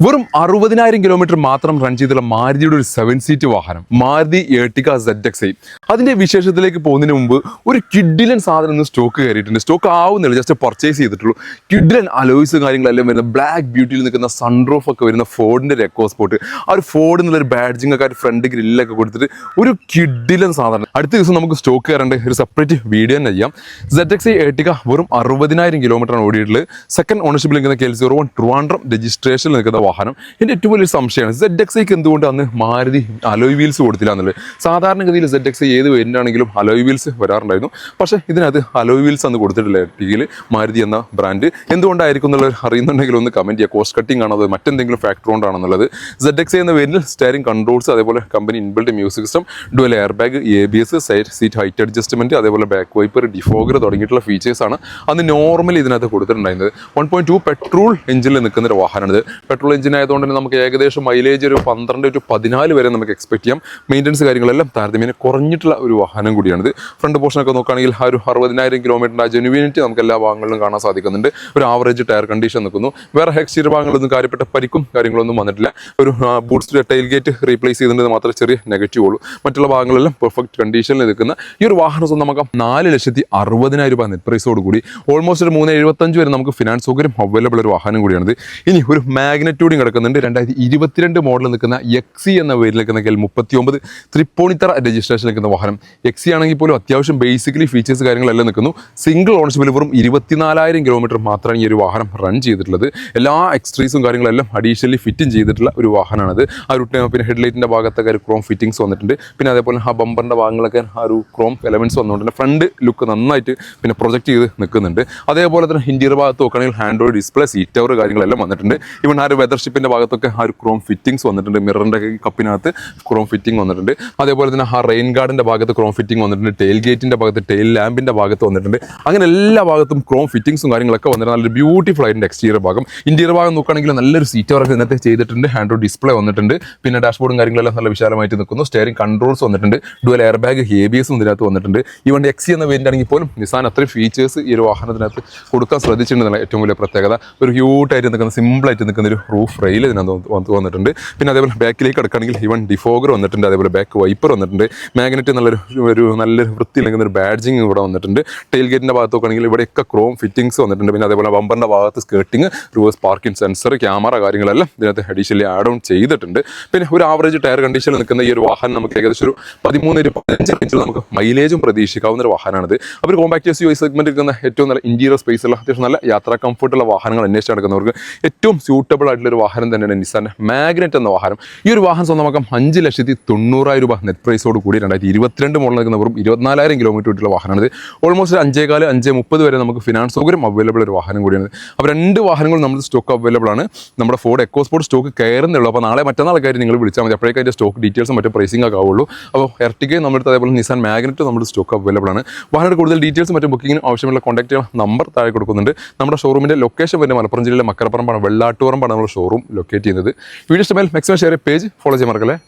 വെറും 60,000 കിലോമീറ്റർ മാത്രം റൺ ചെയ്തുള്ള മാരുതിയുടെ ഒരു 7 സീറ്റ് വാഹനം മാരുതി എർട്ടിഗ ZXi. അതിന്റെ വിശേഷത്തിലേക്ക് പോകുന്നതിന് മുമ്പ് ഒരു കിഡിലൻ സാധനം ഇന്ന് സ്റ്റോക്ക് കയറിയിട്ടുണ്ട്. സ്റ്റോക്ക് ആവുന്നില്ല, ജസ്റ്റ് പർച്ചേസ് ചെയ്തിട്ടുള്ളൂ. കിഡിലൻ അലോയ്സ് കാര്യങ്ങളെല്ലാം വരുന്ന ബ്ലാക്ക് ബ്യൂട്ടിയിൽ നിൽക്കുന്ന സൺറൂഫ് ഒക്കെ വരുന്ന ഫോർഡിന്റെ ഒരു എക്കോ സ്പോർട്ട്. ആ ഒരു ഫോർഡ് എന്നുള്ളൊരു ബാഡ്ജിങ് ഒക്കെ ഫ്രണ്ട് ഗ്രില്ലൊക്കെ കൊടുത്തിട്ട് ഒരു കിഡിലൻ സാധനം. അടുത്ത ദിവസം നമുക്ക് സ്റ്റോക്ക് കയറേണ്ട ഒരു സെപ്പറേറ്റ് വീഡിയോ തന്നെ ചെയ്യാം. ZXi എർട്ടിഗ വെറും 60,000 കിലോമീറ്ററാണ് ഓടിയിട്ടുള്ളത്. സെക്കൻഡ് ഓണർഷിപ്പിൽ നിൽക്കുന്ന KL01 ട്രിവാൻഡ്രം രജിസ്ട്രേഷനിൽ നിൽക്കുന്ന വാഹനം. എൻ്റെ ഏറ്റവും വലിയൊരു സംശയമാണ് ZXiക്ക് എന്തുകൊണ്ട് അന്ന് മാരുതി അലോയ് വീൽസ് കൊടുത്തില്ല എന്നുള്ളത്. സാധാരണഗതിയിൽ ZXi ഏത് വേരിയൻ്റാണെങ്കിലും അലോയ് വീൽസ് വരാറുണ്ടായിരുന്നു. പക്ഷേ ഇതിനകത്ത് അലോയ് വീൽസ് അന്ന് കൊടുത്തിട്ടില്ല എർട്ടിഗയിൽ മാരുതി എന്ന ബ്രാൻഡ്. എന്തുകൊണ്ടായിരിക്കും എന്നുള്ളത് അറിയുന്നുണ്ടെങ്കിൽ ഒന്ന് കമൻറ്റ് ചെയ്യുക. കോസ്റ്റ് കട്ടിംഗ് ആണോ, അത് മറ്റെന്തെങ്കിലും ഫാക്ടർ കൊണ്ടാണെന്നുള്ളത്. ZXi എന്ന വേരിയൻ്റിൽ സ്റ്റെയറിംഗ് കൺട്രോൾസ്, അതേപോലെ company inbuilt music system, dual air bag, ABS, side seat height adjustment, അതേപോലെ ബാക്ക് വൈപ്പർ, ഡിഫോഗർ തുടങ്ങിയിട്ടുള്ള ഫീച്ചേഴ്സാണ് അന്ന് നോർമലി ഇതിനകത്ത് കൊടുത്തിട്ടുണ്ടായിരുന്നത്. 1.2 പെട്രോൾ എഞ്ചിനിൽ നിൽക്കുന്ന ഒരു വാഹനമാണിത്. പെട്രോൾ എഞ്ചിൻ ആയതുകൊണ്ട് തന്നെ നമുക്ക് ഏകദേശം മൈലേജ് ഒരു 12 to 14 വരെ നമുക്ക് എക്സ്പെക്ട് ചെയ്യാം. മെയിൻ്റനൻസ് കാര്യങ്ങളെല്ലാം താരതമ്യേന കുറഞ്ഞിട്ടുള്ള ഒരു വാഹനം കൂടിയാണിത്. ഫ്രണ്ട് പോർഷനൊക്കെ നോക്കുകയാണെങ്കിൽ ആ ഒരു 60,000 കിലോമീറ്ററിൻ്റെ ആ ജെനുവിനിറ്റി നമുക്ക് എല്ലാ ഭാഗങ്ങളിലും കാണാൻ സാധിക്കുന്നുണ്ട്. ഒരു ആവറേജ് ടയർ കണ്ടീഷൻ നിൽക്കുന്നു. വേറെ എക്സ്റ്റീരിയർ ഭാഗങ്ങളൊന്നും കാര്യപ്പെട്ട പരിക്കും കാര്യങ്ങളൊന്നും വന്നിട്ടില്ല. ഒരു ബൂട്ട്സ് ടൈൽ ഗേറ്റ് റീപ്ലേസ് ചെയ്തിട്ട് മാത്രമേ ചെറിയ നെഗറ്റീവ് ഉള്ളൂ. മറ്റുള്ള ഭാഗങ്ങളെല്ലാം പെർഫെക്റ്റ് കണ്ടീഷനിൽ നിൽക്കുന്ന ഈ ഒരു വാഹനം സ്വന്തമാക്കാം 4,60,000 രൂപ നെറ്റ് പ്രൈസോട് കൂടി. ഓൾമോസ്റ്റ് ഒരു 375 വരെ നമുക്ക് ഫിനാൻസ് സൗകര്യം അവൈലബിൾ ഒരു വാഹനം കൂടിയാണിത്. ഇനി ഒരു മാഗ്നറ്റ്യൂഡിയും കിടക്കുന്നുണ്ട്. 2022 മോഡൽ നിൽക്കുന്ന XE എന്ന പേരിൽ നിൽക്കുന്ന KL39 തൃപ്പൂണിത്തറ രജിസ്ട്രേഷൻ നിൽക്കുന്ന വാഹനം. XE ആണെങ്കിൽ പോലും അത്യാവശ്യം ബേസിക്കലി ഫീച്ചേഴ്സ് കാര്യങ്ങളെല്ലാം നിൽക്കുന്നു. സിംഗിൾ ഓണർഷിപ്പിൽ വെറും 24,000 കിലോമീറ്റർ മാത്രമാണ് ഈ ഒരു വാഹനം റൺ ചെയ്തിട്ടുള്ളത്. എല്ലാ എക്സ്ട്രീസും കാര്യങ്ങളെല്ലാം അഡീഷണലി ഫിറ്റും ചെയ്തിട്ടുള്ള ഒരു വാഹനമാണിത്. ആ ഒരു പിന്നെ ഹെഡ്ലൈറ്റിൻ്റെ ഭാഗത്തൊക്കെ ഒരു ക്രോം ഫിറ്റിംഗ്സ് വന്നിട്ടുണ്ട്. പിന്നെ അതേപോലെ ആ ബമ്പറിൻ്റെ ഭാഗങ്ങളൊക്കെ ആ ഒരു ക്രോം എലമെൻറ്റ്സ് വന്നുകൊണ്ട് ഫ്രണ്ട് ലുക്ക് നന്നായിട്ട് പിന്നെ പ്രൊജക്ട് ചെയ്ത് നിൽക്കുന്നുണ്ട്. അതേപോലെ തന്നെ ഇന്റീരിയർ ഭാഗത്ത് നോക്കുകയാണെങ്കിൽ ആൻഡ്രോയിഡ് ഡിസ്പ്ലേ, സീറ്റ് കവർ കാര്യങ്ങളെല്ലാം വന്നിട്ടുണ്ട്. ഇവൻ ആ ഒരു വെതർഷിപ്പിൻ്റെ ഭാഗത്തൊക്കെ ആ ഒരു ക്രോം ഫിറ്റിംഗ്സ് വന്നിട്ടുണ്ട്. മിററിൻ്റെ കപ്പിനകത്ത് ക്രോം ഫിറ്റിംഗ് വന്നിട്ടുണ്ട്. അതേപോലെ തന്നെ ആ റെയിൻ ഗാർഡിൻ്റെ ഭാഗത്ത് ക്രോം ഫിറ്റിംഗ് വന്നിട്ടുണ്ട്. ടെയിൽ ഗേറ്റിൻ്റെ ഭാഗത്ത്, ടെയിൽ ലാമ്പിൻ്റെ ഭാഗത്ത് വന്നിട്ടുണ്ട്. അങ്ങനെ എല്ലാ ഭാഗത്തും ക്രോം ഫിറ്റിംഗ്സും കാര്യങ്ങളൊക്കെ വന്നിട്ടുണ്ട്. നല്ലൊരു ബ്യൂട്ടിഫുൾ ആയിട്ട് എക്സ്റ്റീരിയർ ഭാഗം. ഇന്റീരിയർ ഭാഗം നോക്കുകയാണെങ്കിൽ നല്ലൊരു സീറ്റ് കവറൊക്കെ ഇന്നത്തെ ചെയ്തിട്ടുണ്ട്. ആൻഡ്രോയിഡ് ഡിസ്പ്ലേ വന്നിട്ടുണ്ട്. പിന്നെ ഡാഷ്ബോർഡും കാര്യങ്ങളെല്ലാം നല്ല വിശാലമായിട്ട് നിൽക്കുന്നു. സ്റ്റെയറിംഗ് കൺട്രോൾസ് വന്നിട്ടുണ്ട്. ഡുവൽ എയർ ബാഗ്, ABS ഇതിനകത്ത് വന്നിട്ടുണ്ട്. ഈവൻ XE എന്ന വേരിയൻ്റ് ആണെങ്കിൽ പോലും നിസാൻ അത്രയും ഫീച്ചേഴ്സ് ഈ ഒരു വാഹനത്തിനകത്ത് കൊടുക്കാൻ ശ്രദ്ധിച്ചിട്ടുണ്ടെന്നുള്ള ഏറ്റവും വലിയ പ്രത്യേകത. ഒരു ക്യൂട്ടായിട്ട് നിൽക്കുന്ന, സിമ്പിളായിട്ട് നിൽക്കുന്ന ഒരു റൂഫ് റെയിൽ ഇതിനകത്ത് വന്നിട്ടുണ്ട്. പിന്നെ അതേപോലെ ബാക്കിലേക്ക് കിടക്കുകയാണെങ്കിൽ ഈവൻ ഡിഫോഗർ വന്നിട്ടുണ്ട്. അതേപോലെ ബാക്ക് വൈപ്പർ വന്നിട്ടുണ്ട്. മാഗ്നറ്റ് നല്ലൊരു വൃത്തി നിൽക്കുന്ന ഒരു ബാഡ്ജിങ് ഇവിടെ വന്നിട്ടുണ്ട്. ടെയിൽ ഗേറ്റിൻ്റെ ഭാഗത്ത് നോക്കുകയാണെങ്കിൽ ഇവിടെയൊക്കെ ക്രോം ഫിറ്റിംഗ്സ് വന്നിട്ടുണ്ട്. പിന്നെ അതേപോലെ ബമ്പറിൻ്റെ ഭാഗത്ത് skirting, reverse parking sensor, camera കാര്യങ്ങളെല്ലാം ഇതിനകത്ത് അഡീഷണലി ആഡ് ഓൺ ചെയ്തിട്ടുണ്ട്. പിന്നെ ഒരു ആവറേജ് ടയർ കണ്ടീഷനിൽ നിൽക്കുന്ന ഈ ഒരു വാഹനം നമുക്ക് ഏകദേശം ഒരു 13-15 റേഞ്ചിൽ നമുക്ക് മൈലേജും പ്രതീക്ഷിക്കാവുന്ന ഒരു വാഹനമാണിത്. അവർ കോമ്പാക്ട് SUV സെഗ്മെന്റ് ഇരിക്കുന്ന ഏറ്റവും നല്ല ഇന്റീരിയർ സ്പേസുള്ള അത്യാവശ്യം നല്ല യാത്രാ കംഫർട്ടുള്ള വാഹനങ്ങൾ അന്വേഷിച്ച് നടക്കുന്നവർക്ക് ഏറ്റവും സ്യൂട്ടബിൾ ആയിട്ടുള്ള ഒരു വാഹനം തന്നെയാണ് നിസാന്റെ മാഗ്നറ്റ് എന്ന വാഹനം. ഈ ഒരു വാഹനം സ്വന്തമാക്കാം 5,90,000 രൂപ നെറ്റ് പ്രൈസോട് കൂടി. 2022 മോഡൽ നിൽക്കുന്ന വെറും 24,000 കിലോമീറ്റർ വിട്ടുള്ള വാഹനമാണിത്. ഓൾമോസ്റ്റ് 5,15-5,30 വരെ നമുക്ക് ഫിനാൻസ് സൗകര്യം അവൈലബിൾ ഒരു വാഹനം കൂടിയാണ്. അപ്പോൾ 2 വാഹനങ്ങളും നമ്മുടെ സ്റ്റോക്ക് അവൈലബിൾ ആണ്. നമ്മുടെ ഫോർഡ് എക്കോ സ്പോർട്ട് സ്റ്റോക്ക് കയറുന്നുള്ളൂ. അപ്പോൾ നാളെ മറ്റന്നാൾ കാര്യം നിങ്ങൾ വിളിച്ചാൽ മതി. അപ്പോഴേക്കും അതിൻ്റെ സ്റ്റോക്ക് ഡീറ്റെയിൽസും മറ്റു പ്രൈസിംഗ് ഒക്കെ ആവുള്ളൂ. അപ്പോൾ എർട്ടിഗയും നമ്മുടെ അതേപോലെ നിസാൻ മാഗ്നറ്റ് നമ്മുടെ സ്റ്റോക്ക് അവൈലബിൾ ആണ്. വാഹനങ്ങളുടെ കൂടുതൽ ഡീറ്റെയിൽസും മറ്റു ബുക്കിങ്ങിനും ആവശ്യമുള്ള കോൺടാക്ട് ചെയ്യാൻ നമ്പർ താഴെ കൊടുക്കുന്നുണ്ട്. നമ്മുടെ ഷോറൂമിൻ്റെ ലൊക്കേഷൻ വരുന്നത് മലപ്പുറം ജില്ലയിലെ മക്കരപ്പറമ്പാണ്, വെള്ളാട്ടുപറമ്പാണ് നമ്മുടെ ഷോറൂം ലൊക്കേറ്റ് ചെയ്യുന്നത്. വീഡിയോ ഇഷ്ടമായാൽ മാക്സിമം ഷെയർ പേജ് ഫോളോ ചെയ്യാൻ മറക്കല്ലേ.